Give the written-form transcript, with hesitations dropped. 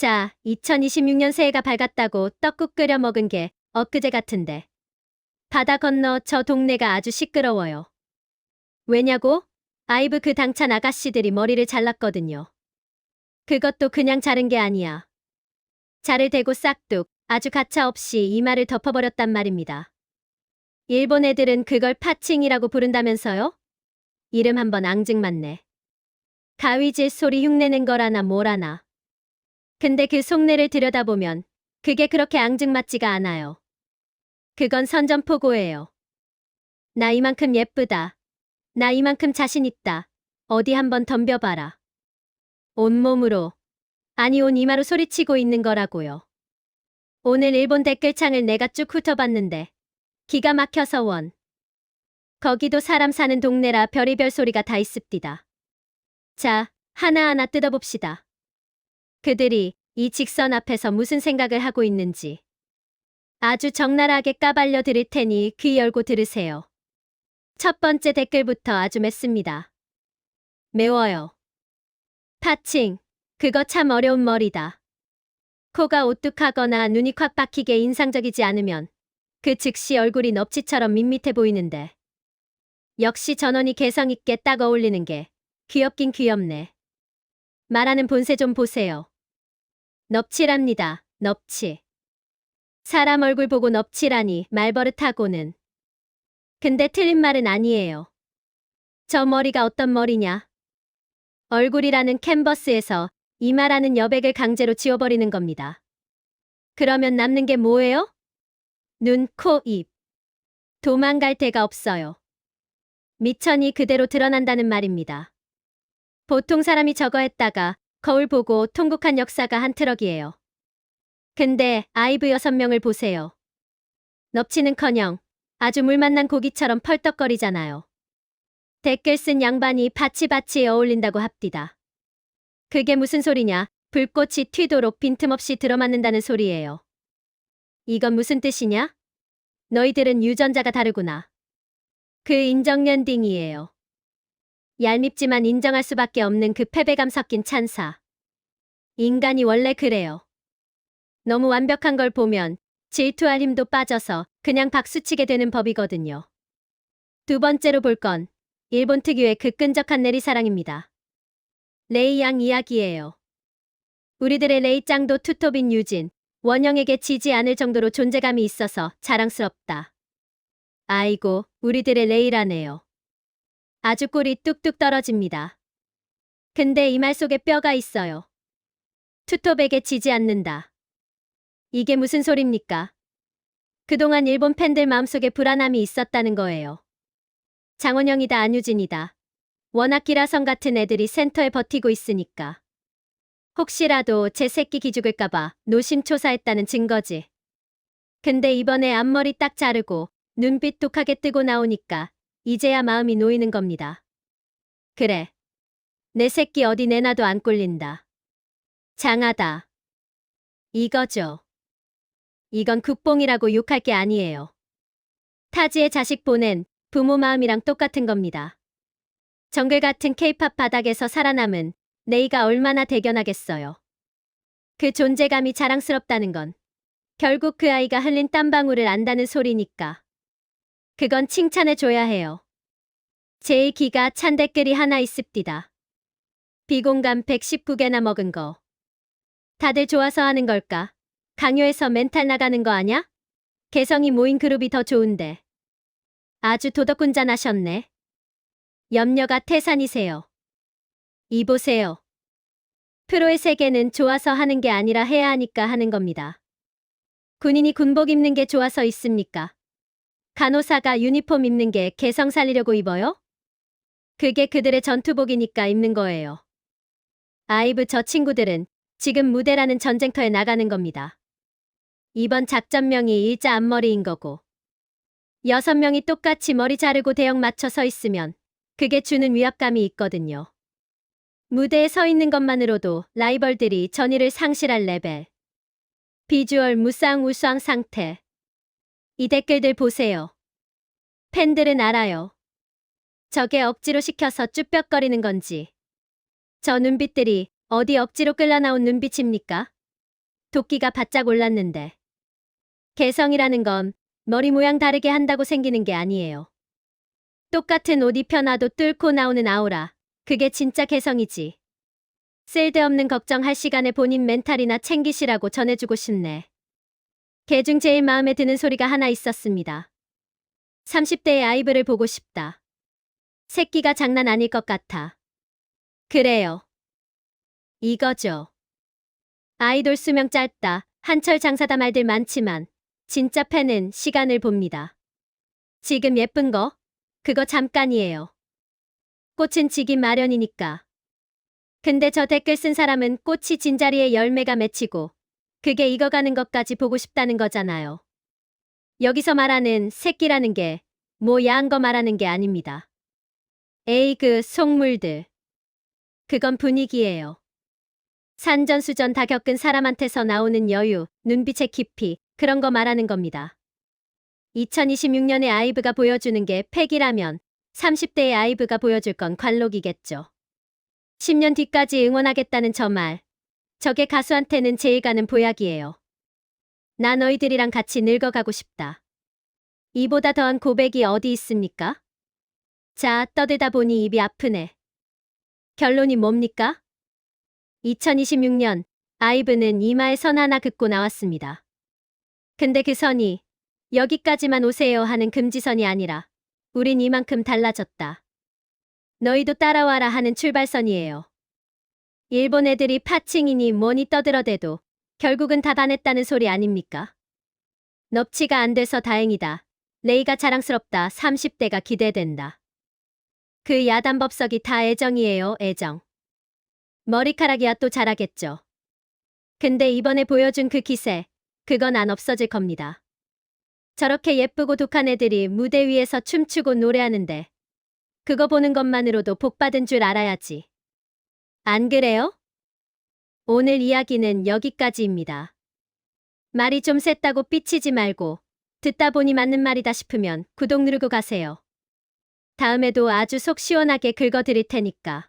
자, 2026년 새해가 밝았다고 떡국 끓여 먹은 게 엊그제 같은데. 바다 건너 저 동네가 아주 시끄러워요. 왜냐고? 아이브 그 당찬 아가씨들이 머리를 잘랐거든요. 그것도 그냥 자른 게 아니야. 자를 대고 싹둑 아주 가차없이 이마를 덮어버렸단 말입니다. 일본 애들은 그걸 파칭이라고 부른다면서요? 이름 한번 앙증맞네. 가위질 소리 흉내낸 거라나 뭐라나. 근데 그 속내를 들여다보면 그게 그렇게 앙증맞지가 않아요. 그건 선전포고예요. 나 이만큼 예쁘다. 나 이만큼 자신 있다. 어디 한번 덤벼봐라. 온몸으로, 아니 온 이마로 소리치고 있는 거라고요. 오늘 일본 댓글창을 내가 쭉 훑어봤는데 기가 막혀서 원. 거기도 사람 사는 동네라 별의별 소리가 다 있습디다. 자, 하나하나 뜯어봅시다. 그들이 이 직선 앞에서 무슨 생각을 하고 있는지 아주 적나라하게 까발려 드릴 테니 귀 열고 들으세요. 첫 번째 댓글부터 아주 맵습니다. 매워요. 파칭, 그거 참 어려운 머리다. 코가 오뚝하거나 눈이 콱 박히게 인상적이지 않으면 그 즉시 얼굴이 넙치처럼 밋밋해 보이는데 역시 전원이 개성 있게 딱 어울리는 게 귀엽긴 귀엽네. 말하는 본새 좀 보세요. 넙치랍니다. 넙치. 사람 얼굴 보고 넙치라니 말버릇하고는. 근데 틀린 말은 아니에요. 저 머리가 어떤 머리냐? 얼굴이라는 캔버스에서 이마라는 여백을 강제로 지워버리는 겁니다. 그러면 남는 게 뭐예요? 눈, 코, 입. 도망갈 데가 없어요. 미천이 그대로 드러난다는 말입니다. 보통 사람이 저거 했다가 거울 보고 통곡한 역사가 한 트럭이에요. 근데 아이브 6명을 보세요. 넙치는커녕 아주 물 만난 고기처럼 펄떡거리잖아요. 댓글 쓴 양반이 바치바치에 어울린다고 합디다. 그게 무슨 소리냐? 불꽃이 튀도록 빈틈없이 들어맞는다는 소리예요. 이건 무슨 뜻이냐? 너희들은 유전자가 다르구나. 그 인정연딩이에요. 얄밉지만 인정할 수밖에 없는 그 패배감 섞인 찬사. 인간이 원래 그래요. 너무 완벽한 걸 보면 질투할 힘도 빠져서 그냥 박수치게 되는 법이거든요. 두 번째로 볼 건 일본 특유의 그 끈적한 내리사랑입니다. 레이 양 이야기예요. 우리들의 레이짱도 투톱인 유진, 원영에게 지지 않을 정도로 존재감이 있어서 자랑스럽다. 아이고, 우리들의 레이라네요. 아주 꿀이 뚝뚝 떨어집니다. 근데 이 말 속에 뼈가 있어요. 투톱에게 지지 않는다. 이게 무슨 소립니까? 그동안 일본 팬들 마음속에 불안함이 있었다는 거예요. 장원영이다 안유진이다. 워낙 기라성 같은 애들이 센터에 버티고 있으니까. 혹시라도 제 새끼 기죽을까봐 노심초사했다는 증거지. 근데 이번에 앞머리 딱 자르고 눈빛 독하게 뜨고 나오니까 이제야 마음이 놓이는 겁니다. 그래. 내 새끼 어디 내놔도 안 꼴린다. 장하다. 이거죠. 이건 국뽕이라고 욕할 게 아니에요. 타지의 자식 보낸 부모 마음이랑 똑같은 겁니다. 정글 같은 케이팝 바닥에서 살아남은 레이가 얼마나 대견하겠어요. 그 존재감이 자랑스럽다는 건 결국 그 아이가 흘린 땀방울을 안다는 소리니까. 그건 칭찬해줘야 해요. 제일 기가 찬 댓글이 하나 있습디다. 비공감 119개나 먹은 거. 다들 좋아서 하는 걸까? 강요해서 멘탈 나가는 거 아냐? 개성이 모인 그룹이 더 좋은데. 아주 도덕군잔하셨네. 염려가 태산이세요. 이 보세요. 프로의 세계는 좋아서 하는 게 아니라 해야 하니까 하는 겁니다. 군인이 군복 입는 게 좋아서 있습니까? 간호사가 유니폼 입는 게 개성 살리려고 입어요? 그게 그들의 전투복이니까 입는 거예요. 아이브 저 친구들은 지금 무대라는 전쟁터에 나가는 겁니다. 이번 작전명이 일자 앞머리인 거고 6명이 똑같이 머리 자르고 대형 맞춰 서 있으면 그게 주는 위압감이 있거든요. 무대에 서 있는 것만으로도 라이벌들이 전의를 상실할 레벨. 비주얼 무쌍우쌍 상태. 이 댓글들 보세요. 팬들은 알아요. 저게 억지로 시켜서 쭈뼛거리는 건지. 저 눈빛들이 어디 억지로 끌려 나온 눈빛입니까? 도끼가 바짝 올랐는데. 개성이라는 건 머리 모양 다르게 한다고 생기는 게 아니에요. 똑같은 옷 입혀놔도 뚫고 나오는 아우라. 그게 진짜 개성이지. 쓸데없는 걱정할 시간에 본인 멘탈이나 챙기시라고 전해주고 싶네. 걔 중 제일 마음에 드는 소리가 하나 있었습니다. 30대의 아이브를 보고 싶다. 새끼가 장난 아닐 것 같아. 그래요. 이거죠. 아이돌 수명 짧다. 한철 장사다 말들 많지만 진짜 팬은 시간을 봅니다. 지금 예쁜 거? 그거 잠깐이에요. 꽃은 지기 마련이니까. 근데 저 댓글 쓴 사람은 꽃이 진 자리에 열매가 맺히고 그게 익어가는 것까지 보고 싶다는 거잖아요. 여기서 말하는 새끼라는 게 뭐 야한 거 말하는 게 아닙니다. 에이 그 속물들. 그건 분위기예요. 산전수전 다 겪은 사람한테서 나오는 여유, 눈빛의 깊이, 그런 거 말하는 겁니다. 2026년에 아이브가 보여주는 게 팩이라면 30대의 아이브가 보여줄 건 관록이겠죠. 10년 뒤까지 응원하겠다는 저 말. 저게 가수한테는 제일 가는 보약이에요. 나 너희들이랑 같이 늙어가고 싶다. 이보다 더한 고백이 어디 있습니까? 자, 떠들다 보니 입이 아프네. 결론이 뭡니까? 2026년 아이브는 이마에 선 하나 긋고 나왔습니다. 근데 그 선이 여기까지만 오세요 하는 금지선이 아니라 우린 이만큼 달라졌다. 너희도 따라와라 하는 출발선이에요. 일본 애들이 파칭이니 뭐니 떠들어대도 결국은 다 반했다는 소리 아닙니까? 넙치가 안 돼서 다행이다. 레이가 자랑스럽다. 30대가 기대된다. 그 야단법석이 다 애정이에요, 애정. 머리카락이야 또 잘하겠죠. 근데 이번에 보여준 그 기세, 그건 안 없어질 겁니다. 저렇게 예쁘고 독한 애들이 무대 위에서 춤추고 노래하는데 그거 보는 것만으로도 복 받은 줄 알아야지. 안 그래요? 오늘 이야기는 여기까지입니다. 말이 좀 셌다고 삐치지 말고 듣다 보니 맞는 말이다 싶으면 구독 누르고 가세요. 다음에도 아주 속 시원하게 긁어드릴 테니까.